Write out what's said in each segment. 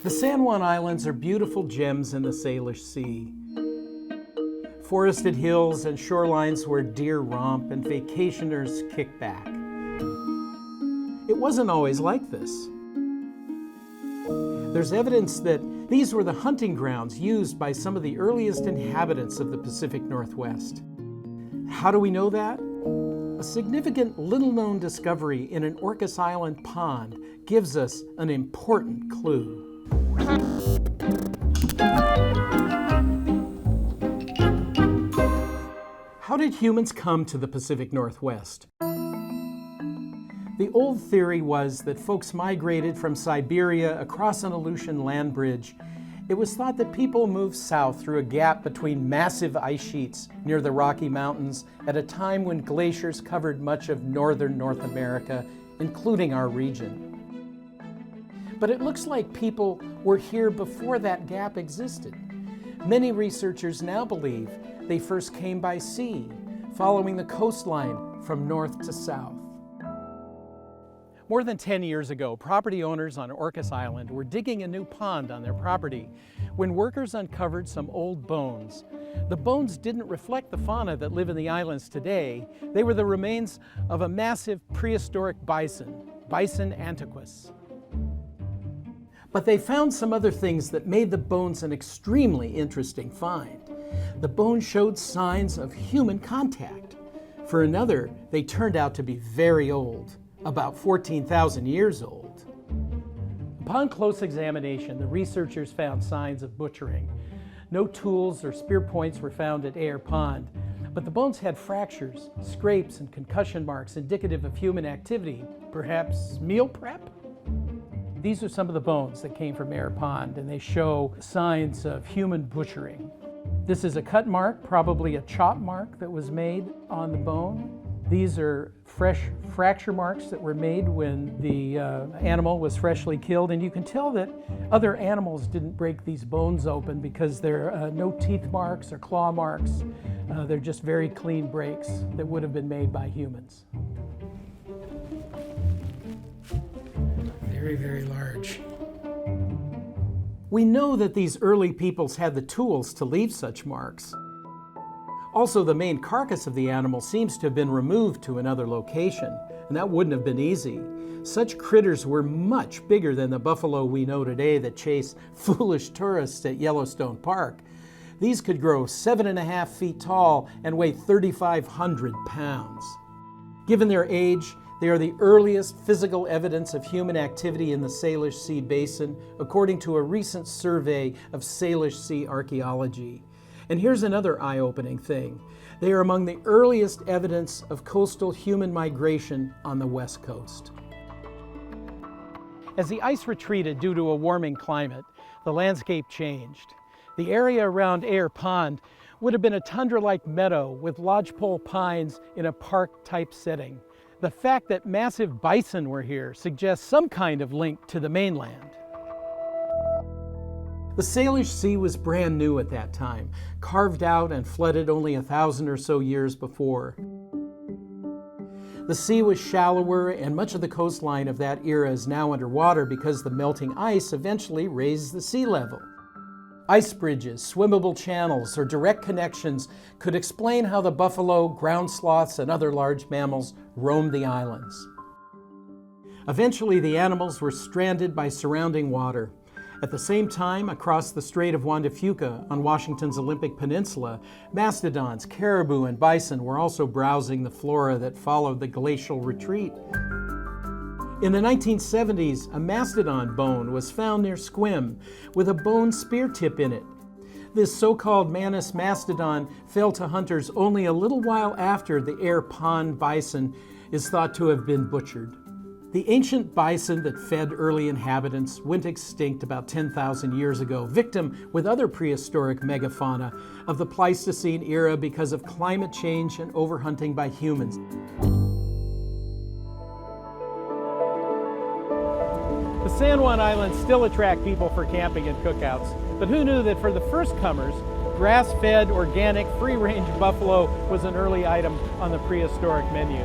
The San Juan Islands are beautiful gems in the Salish Sea. Forested hills and shorelines where deer romp and vacationers kick back. It wasn't always like this. There's evidence that these were the hunting grounds used by some of the earliest inhabitants of the Pacific Northwest. How do we know that? A significant little-known discovery in an Orcas Island pond gives us an important clue. How did humans come to the Pacific Northwest? The old theory was that folks migrated from Siberia across an Aleutian land bridge. It was thought that people moved south through a gap between massive ice sheets near the Rocky Mountains at a time when glaciers covered much of northern North America, including our region. But it looks like people were here before that gap existed. Many researchers now believe they first came by sea, following the coastline from north to south. More than 10 years ago, property owners on Orcas Island were digging a new pond on their property when workers uncovered some old bones. The bones didn't reflect the fauna that live in the islands today. They were the remains of a massive prehistoric bison, Bison antiquus. But they found some other things that made the bones an extremely interesting find. The bones showed signs of human contact. For another, they turned out to be very old, about 14,000 years old. Upon close examination, the researchers found signs of butchering. No tools or spear points were found at Ayer Pond, but the bones had fractures, scrapes, and concussion marks indicative of human activity, perhaps meal prep? These are some of the bones that came from Ayer Pond, and they show signs of human butchering. This is a cut mark, probably a chop mark that was made on the bone. These are fresh fracture marks that were made when the animal was freshly killed, and you can tell that other animals didn't break these bones open because there are no teeth marks or claw marks. They're just very clean breaks that would have been made by humans. Very, very large. We know that these early peoples had the tools to leave such marks. Also, the main carcass of the animal seems to have been removed to another location, and that wouldn't have been easy. Such critters were much bigger than the buffalo we know today that chase foolish tourists at Yellowstone Park. These could grow 7.5 feet tall and weigh 3,500 pounds. Given their age, they are the earliest physical evidence of human activity in the Salish Sea basin, according to a recent survey of Salish Sea archaeology. And here's another eye-opening thing. They are among the earliest evidence of coastal human migration on the West Coast. As the ice retreated due to a warming climate, the landscape changed. The area around Ayer Pond would have been a tundra-like meadow with lodgepole pines in a park-type setting. The fact that massive bison were here suggests some kind of link to the mainland. The Salish Sea was brand new at that time, carved out and flooded only 1,000 or so years before. The sea was shallower, and much of the coastline of that era is now underwater because the melting ice eventually raised the sea level. Ice bridges, swimmable channels, or direct connections could explain how the buffalo, ground sloths, and other large mammals roamed the islands. Eventually, the animals were stranded by surrounding water. At the same time, across the Strait of Juan de Fuca on Washington's Olympic Peninsula, mastodons, caribou, and bison were also browsing the flora that followed the glacial retreat. In the 1970s, a mastodon bone was found near Squim with a bone spear tip in it. This so-called Manus mastodon fell to hunters only a little while after the Ayer Pond bison is thought to have been butchered. The ancient bison that fed early inhabitants went extinct about 10,000 years ago, victim with other prehistoric megafauna of the Pleistocene era because of climate change and overhunting by humans. The San Juan Islands still attract people for camping and cookouts, but who knew that for the first comers, grass-fed, organic, free-range buffalo was an early item on the prehistoric menu.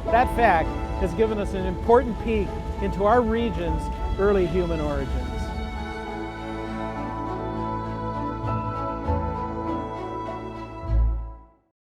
That fact has given us an important peek into our region's early human origins.